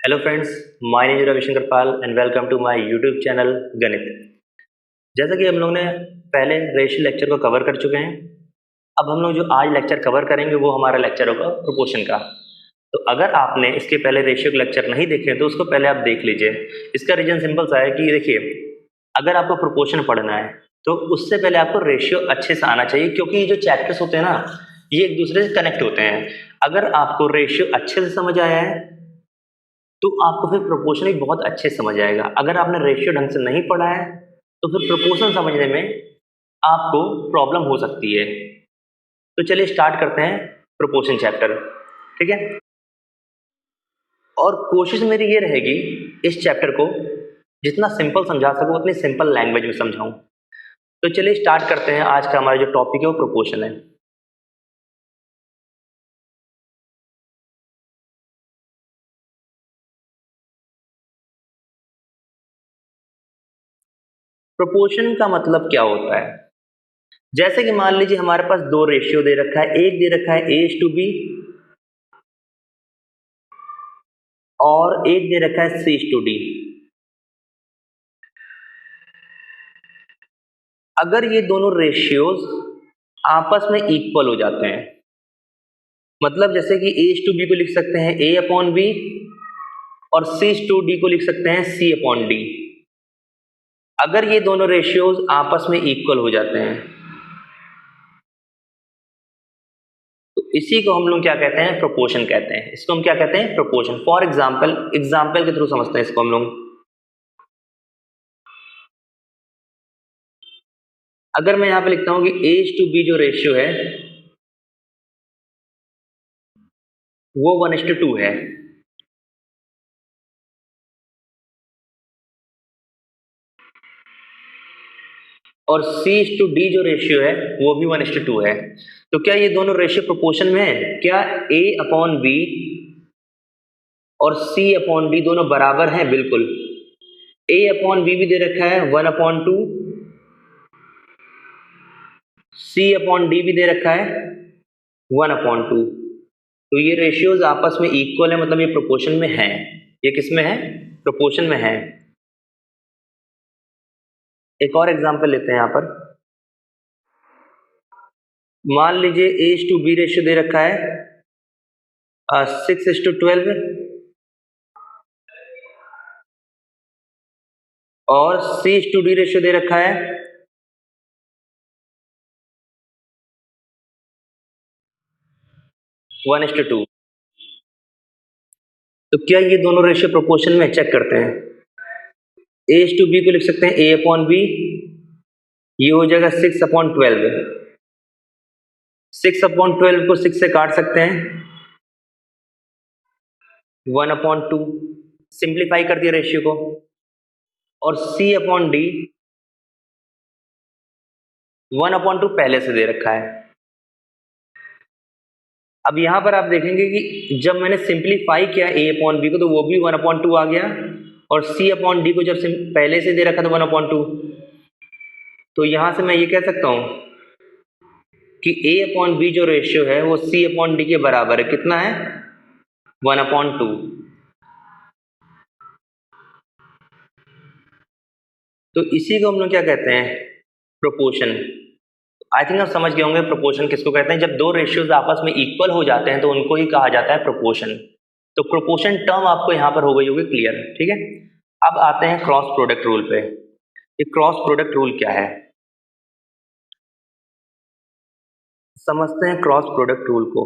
Hello friends, my name is Ravishankar Pal and welcome to my YouTube channel Ganit. जैसा कि हम लोग ने पहले रेशियो लेक्चर को कवर कर चुके हैं, अब हम लोग जो आज लेक्चर कवर करेंगे वो हमारा लेक्चर होगा प्रोपोर्शन का। तो अगर आपने इसके पहले रेशियो के लेक्चर नहीं देखे तो उसको पहले आप देख लीजिए। इसका रीजन सिंपल सा है कि देखिए, अगर आपको प्रोपोर्शन पढ़ना है तो उससे पहले आपको रेशियो अच्छे से आना चाहिए, क्योंकि ये जो चैप्टर्स होते हैं ना, ये एक दूसरे से कनेक्ट होते हैं। अगर आपको रेशियो अच्छे से समझ आया है तो आपको फिर प्रोपोर्शन भी बहुत अच्छे से समझ आएगा। अगर आपने रेशियो ढंग से नहीं पढ़ा है तो फिर प्रोपोर्शन समझने में आपको प्रॉब्लम हो सकती है। तो चलिए स्टार्ट करते हैं प्रोपोर्शन चैप्टर, ठीक है। और कोशिश मेरी ये रहेगी इस चैप्टर को जितना सिंपल समझा सकूं उतनी सिंपल लैंग्वेज में समझाऊं। तो चलिए स्टार्ट करते हैं। आज का हमारा जो टॉपिक है वो प्रोपोर्शन है। प्रोपोर्शन का मतलब क्या होता है? जैसे कि मान लीजिए हमारे पास दो रेशियो दे रखा है, एक दे रखा है A:B और एक दे रखा है C:D। अगर ये दोनों रेशियोज आपस में इक्वल हो जाते हैं, मतलब जैसे कि A:B को लिख सकते हैं A/B और C:D को लिख सकते हैं C/D। अगर ये दोनों रेशियोज आपस में इक्वल हो जाते हैं तो इसी को हम लोग क्या कहते हैं? प्रोपोर्शन कहते हैं। इसको हम क्या कहते हैं? प्रोपोर्शन। फॉर एग्जाम्पल के थ्रू समझते हैं इसको हम लोग। अगर मैं यहां पे लिखता हूं कि A:B जो रेशियो है वो 1:2 है, और C:D जो रेशियो है वो भी 1:2 है, तो क्या ये दोनों रेशियो प्रोपोर्शन में है? क्या A/B और C/D दोनों बराबर हैं? बिल्कुल। A/B भी दे रखा है 1/2, C/D भी दे रखा है 1/2। तो ये रेशियोज आपस में इक्वल है, मतलब ये प्रोपोर्शन में है। ये किस में है? प्रोपोर्शन में है। एक और एग्जांपल लेते हैं यहां पर। मान लीजिए A:B रेशियो दे रखा है 6:12 और C:D रेशियो दे रखा है 1:2। तो क्या ये दोनों रेशियो प्रोपोर्शन में? चेक करते हैं। A:B को लिख सकते हैं A/B, ये हो जाएगा 6/12। 6/12 को 6 से काट सकते हैं, 1/2। सिंप्लीफाई कर दिया रेशियो को। और C/D 1/2 पहले से दे रखा है। अब यहां पर आप देखेंगे कि जब मैंने सिंप्लीफाई किया A/B को तो वो भी 1/2 आ गया, और C/D को जब पहले से दे रखा था 1/2, तो यहां से मैं ये कह सकता हूं कि A/B जो रेशियो है वो C/D के बराबर है। कितना है? 1/2। तो इसी को हम लोग क्या कहते हैं? प्रोपोर्शन। आई थिंक आप समझ गए होंगे प्रोपोर्शन किसको कहते हैं। जब दो रेशियोज आपस में इक्वल हो जाते हैं तो उनको ही कहा जाता है प्रोपोर्शन। तो प्रोपोर्शन टर्म आपको यहां पर हो गई होगी क्लियर, ठीक है। अब आते हैं क्रॉस प्रोडक्ट रूल पे। ये क्रॉस प्रोडक्ट रूल क्या है, समझते हैं क्रॉस प्रोडक्ट रूल को।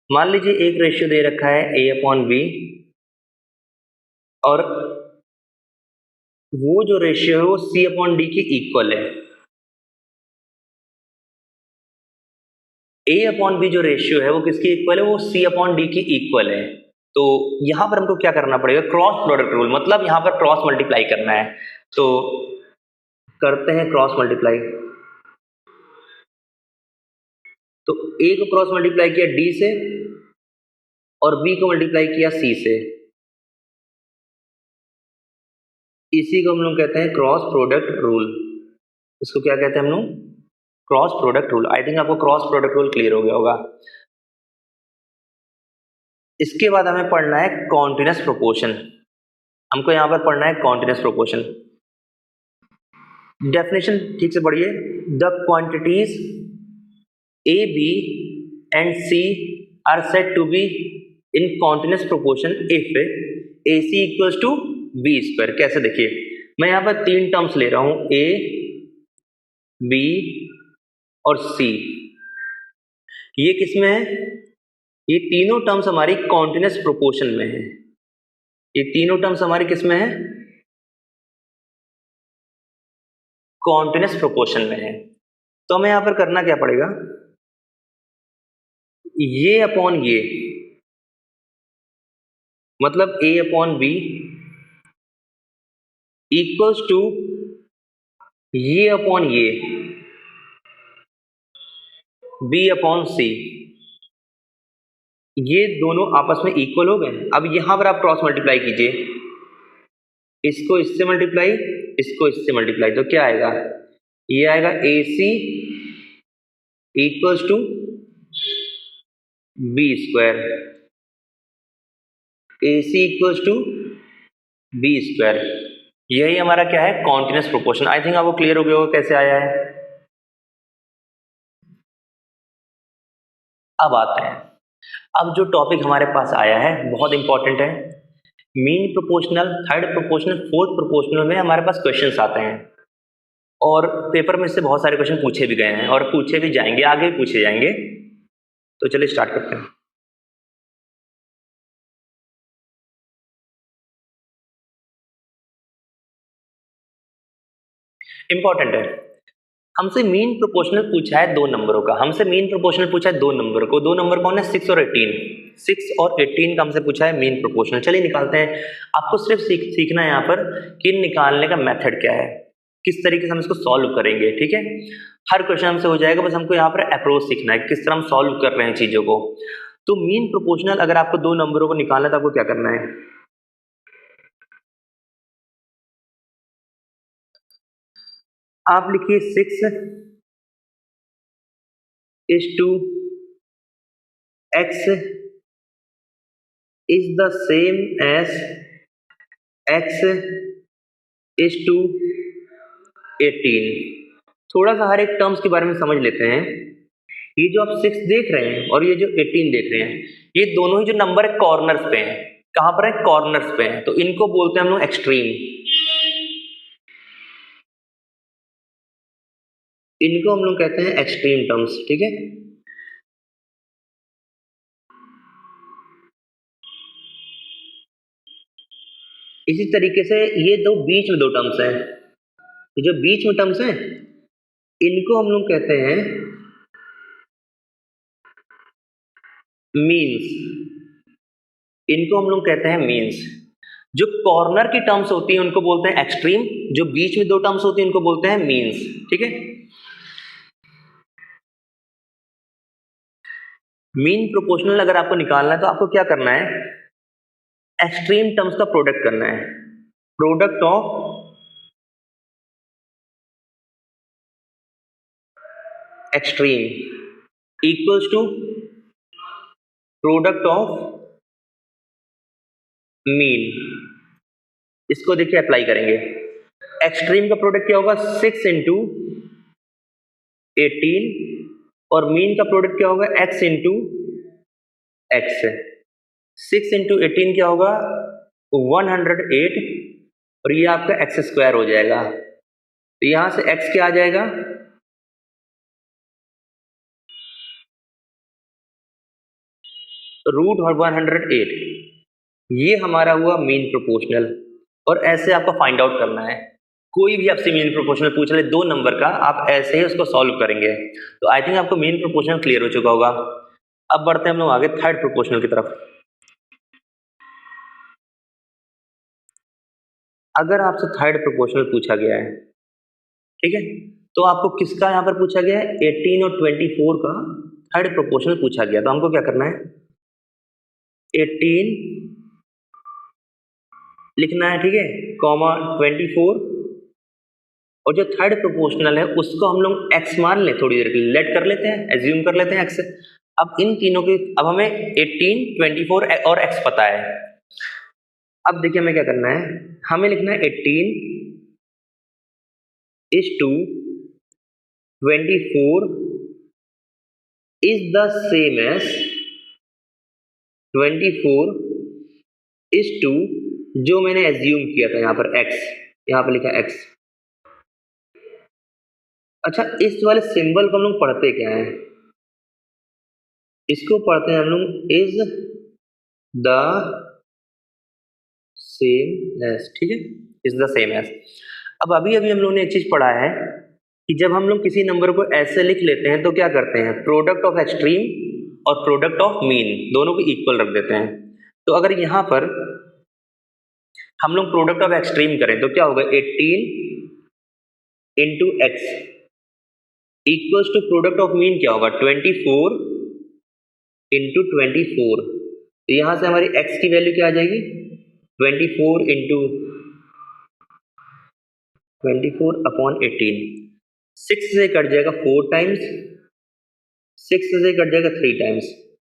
मान लीजिए एक रेशियो दे रखा है A/B, और वो जो रेशियो है वो C/D के इक्वल है। A/B जो रेशियो है वो किसकी इक्वल है? वो C/D की इक्वल है। तो यहां पर हमको क्या करना पड़ेगा? क्रॉस प्रोडक्ट रूल, मतलब यहां पर क्रॉस मल्टीप्लाई करना है। तो करते हैं क्रॉस मल्टीप्लाई। तो A को क्रॉस मल्टीप्लाई किया D से और B को मल्टीप्लाई किया C से। इसी को हम लोग कहते हैं क्रॉस प्रोडक्ट रूल। इसको क्या कहते हैं हम लोग? Cross product rule. आई थिंक आपको क्रॉस प्रोडक्ट रूल क्लियर हो गया होगा। इसके बाद हमें पढ़ना है कॉन्टिन्यूअस प्रोपोर्शन। हमको यहाँ पर पढ़ना है कॉन्टिन्यूअस प्रोपोर्शन। डेफिनेशन ठीक से पढ़िए। The quantities a b and c are said to be in continuous proportion if a C equals to B square. कैसे, देखिए मैं यहाँ पर तीन टर्म्स ले रहा हूं, ए बी और सी। ये किसमें है? ये तीनों टर्म्स हमारी कॉन्टिन्यूअस प्रोपोर्शन में है। ये तीनों टर्म्स हमारी किसमें है? कॉन्टिन्यूअस प्रोपोर्शन में है। तो हमें यहां पर करना क्या पड़ेगा? ये अपॉन ये, मतलब ए अपॉन बी इक्वल्स टू ये अपॉन ये, बी अपॉन सी। ये दोनों आपस में इक्वल हो गए। अब यहां पर आप क्रॉस मल्टीप्लाई कीजिए, इसको इससे मल्टीप्लाई, इसको इससे मल्टीप्लाई, तो क्या आएगा? ये आएगा A C equals to B square, A C equals to B square. यही हमारा क्या है? Continuous proportion. आई थिंक आपको क्लियर हो गया होगा कैसे आया है। अब आते हैं, अब जो टॉपिक हमारे पास आया है बहुत इंपॉर्टेंट है। Mean proportional, third proportional, fourth proportional में हमारे पास क्वेश्चंस आते हैं और पेपर में इससे बहुत सारे क्वेश्चन पूछे भी गए हैं और पूछे भी जाएंगे, आगे भी पूछे जाएंगे। तो चलिए स्टार्ट करते हैं। इंपॉर्टेंट है। हमसे मीन प्रोपोर्शनल पूछा है दो नंबरों का। हमसे मीन प्रोपोर्शनल पूछा है दो नंबर को। दो नंबर कौन है? 6 और 18। 6 और 18 का हमसे पूछा है मीन प्रोपोर्शनल। चलिए निकालते हैं। आपको सिर्फ सीखना है यहाँ पर कि निकालने का मेथड क्या है, किस तरीके से हम इसको सॉल्व करेंगे। ठीक है, हर क्वेश्चन हमसे हो जाएगा, बस हमको यहाँ पर अप्रोच सीखना है, किस तरह हम सॉल्व कर रहे हैं चीजों को। तो मीन प्रोपोर्शनल अगर आपको दो नंबरों को निकालना है तो आपको क्या करना है? आप लिखिए 6 is to x is the same as x is to 18। थोड़ा सा हर एक टर्म्स के बारे में समझ लेते हैं। ये जो आप 6 देख रहे हैं और ये जो 18 देख रहे हैं, ये दोनों ही जो नंबर है कॉर्नर्स पे हैं। कहां पर है? कॉर्नर्स पे हैं। तो इनको बोलते हैं हम लोग एक्सट्रीम। इनको हम लोग कहते हैं एक्सट्रीम टर्म्स। ठीक है, इसी तरीके से ये दो बीच में दो टर्म्स हैं, ये जो बीच में टर्म्स हैं इनको हम लोग कहते हैं मीन्स। इनको हम लोग कहते हैं मीन्स। जो कॉर्नर की टर्म्स होती हैं उनको बोलते हैं एक्सट्रीम, जो बीच में दो टर्म्स होती हैं उनको बोलते हैं मीन्स। ठीक है, मीन प्रोपोर्शनल अगर आपको निकालना है तो आपको क्या करना है? एक्सट्रीम टर्म्स का प्रोडक्ट करना है। Product of extreme equals to product of mean. इसको देखिए अप्लाई करेंगे। एक्सट्रीम का प्रोडक्ट क्या होगा? 6 इंटू 18 और मीन का प्रोडक्ट क्या होगा? x into x. 6 इंटू 18 क्या होगा? 108 और ये आपका एक्स स्क्वायर हो जाएगा। तो यहां से x क्या आ जाएगा? रूट और 108। ये हमारा हुआ मीन प्रोपोर्शनल। और ऐसे आपको फाइंड आउट करना है। कोई भी आपसे मीन प्रोपोर्शनल पूछ ले दो नंबर का, आप ऐसे ही उसको सॉल्व करेंगे। तो आई थिंक आपको मीन प्रोपोर्शनल क्लियर हो चुका होगा। अब बढ़ते हैं हम लोग आगे थर्ड प्रोपोर्शनल की तरफ। अगर आपसे थर्ड प्रोपोर्शनल पूछा गया है, ठीक है, तो आपको किसका यहां पर पूछा गया है? 18 और 24 का थर्ड प्रोपोर्शनल पूछा गया। तो हमको क्या करना है? 18 लिखना है, ठीक है, कॉमा 24, और जो थर्ड प्रोपोर्शनल है उसको हम लोग एक्स मान लें, थोड़ी देर के लिए लेट कर लेते हैं, एज्यूम कर लेते हैं एक्स। अब इन तीनों की, अब हमें 18, 24 और x पता है। अब देखिए हमें क्या करना है, हमें लिखना है 18 is to 24 is the same as 24 is to, जो मैंने एज्यूम किया था यहाँ पर x, यहाँ पर लिखा x। अच्छा, इस वाले सिंबल को हम लोग पढ़ते क्या है, इसको पढ़ते हैं हम लोग इज द सेम एज, ठीक है, इज द सेम एज। अब अभी अभी हम लोगों ने एक चीज पढ़ा है कि जब हम लोग किसी नंबर को ऐसे लिख लेते हैं तो क्या करते हैं, प्रोडक्ट ऑफ एक्सट्रीम और प्रोडक्ट ऑफ मीन दोनों को इक्वल रख देते हैं। तो अगर यहाँ पर हम लोग प्रोडक्ट ऑफ एक्सट्रीम करें तो क्या होगा, 18 into x equals to product of mean क्या होगा, 24 इंटू 24। तो यहाँ से हमारी x की वैल्यू क्या आ जाएगी, 24 इंटू 24 अपॉन 18। 6 से कट जाएगा 4 टाइम्स, 6 से कट जाएगा 3 टाइम्स,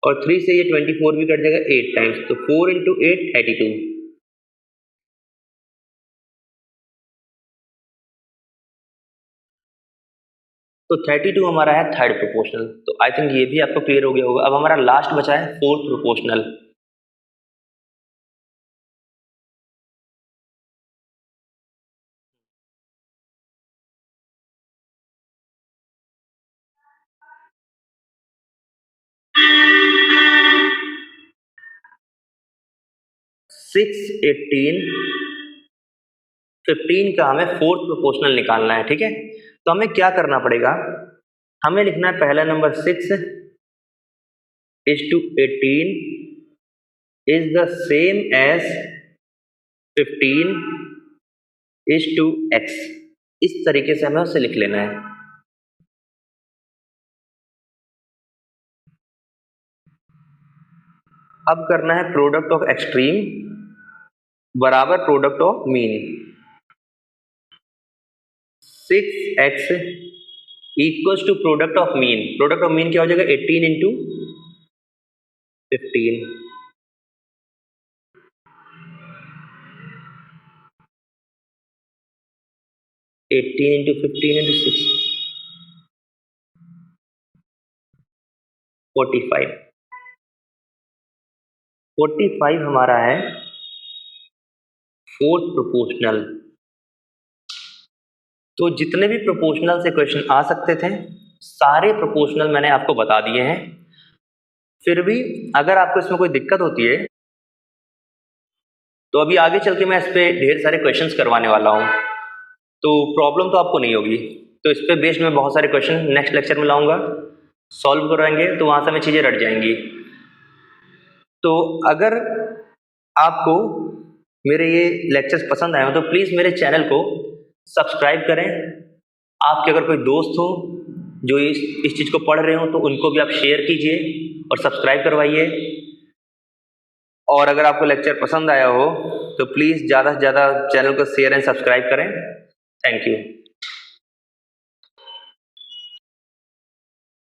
और 3 से ये 24 भी कट जाएगा 8 टाइम्स। तो 4 इंटू 8 32। तो 32 हमारा है थर्ड प्रोपोर्शनल। तो आई थिंक ये भी आपको क्लियर हो गया होगा। अब हमारा लास्ट बचा है फोर्थ प्रोपोर्शनल। सिक्स 18 15 का हमें फोर्थ प्रोपोर्शनल निकालना है, ठीक है। तो हमें क्या करना पड़ेगा, हमें लिखना है पहला number 6 is to 18 is the same as 15 is to x। इस तरीके से हमें उसे लिख लेना है। अब करना है प्रोडक्ट ऑफ एक्सट्रीम बराबर product of mean. 6x equals to product of mean. Product of mean क्या हो जाएगा, 18 इंटू 15। 18 into 15 into 6 45। 45 हमारा है फोर्थ प्रोपोर्शनल। तो जितने भी प्रोपोर्शनल से क्वेश्चन आ सकते थे सारे प्रोपोर्शनल मैंने आपको बता दिए हैं। फिर भी अगर आपको इसमें कोई दिक्कत होती है तो अभी आगे चल के मैं इस पर ढेर सारे क्वेश्चंस करवाने वाला हूँ, तो प्रॉब्लम तो आपको नहीं होगी। तो इस पे बेस्ड मैं बहुत सारे क्वेश्चन नेक्स्ट लेक्चर में लाऊंगा, सॉल्व कराएंगे, तो वहाँ से हमें चीज़ें रट जाएंगी। तो अगर आपको मेरे ये लेक्चर्स पसंद आए हो तो प्लीज़ मेरे चैनल को सब्सक्राइब करें। आपके अगर कोई दोस्त हो जो इस चीज़ को पढ़ रहे हो तो उनको भी आप शेयर कीजिए और सब्सक्राइब करवाइए। और अगर आपको लेक्चर पसंद आया हो तो प्लीज़ ज़्यादा से ज़्यादा चैनल को शेयर एंड सब्सक्राइब करें। Thank you.